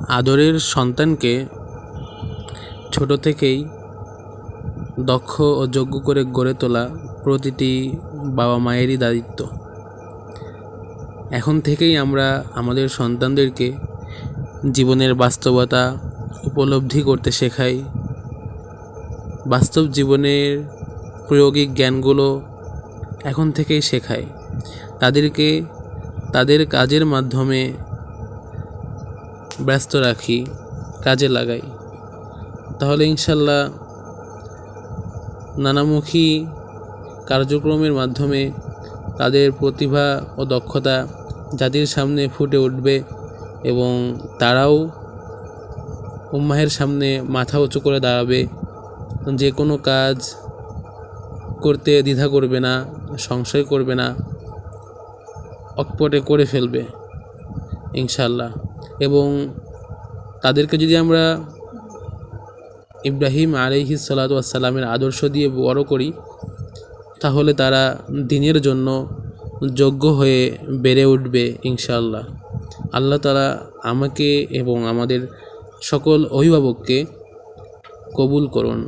আদরের সন্তানকে ছোট থেকেই দক্ষ ও যোগ্য করে গড়ে তোলা প্রতিটি বাবা মায়েরই দায়িত্ব। এখন থেকেই আমরা আমাদের সন্তানদেরকে জীবনের বাস্তবতা উপলব্ধি করতে শেখাই, বাস্তব জীবনের প্রায়োগিক জ্ঞানগুলো এখন থেকেই শেখাই, তাদেরকে তাদের কাজের মাধ্যমে ব্যস্ত রাখি, কাজে লাগাই। তাহলে ইনশাল্লাহ নানামুখী কার্যক্রমের মাধ্যমে তাদের প্রতিভা ও দক্ষতা জাতির সামনে ফুটে উঠবে এবং তারাও উম্মাহের সামনে মাথা উঁচু করে দাঁড়াবে, যে কোনো কাজ করতে দ্বিধা করবে না, সংশয় করবে না, অকপটে করে ফেলবে ইনশাল্লাহ। এবং তাদেরকে যদি আমরা ইব্রাহিম আলাইহিস সালাতু ওয়াস সালামের আদর্শ দিয়ে বড় করি, তাহলে তারা দ্বীনের জন্য যোগ্য হয়ে বেড়ে উঠবে ইনশাআল্লাহ। আল্লাহ তাআলা আমাকে এবং আমাদের সকল অভিভাবককে কবুল করুন।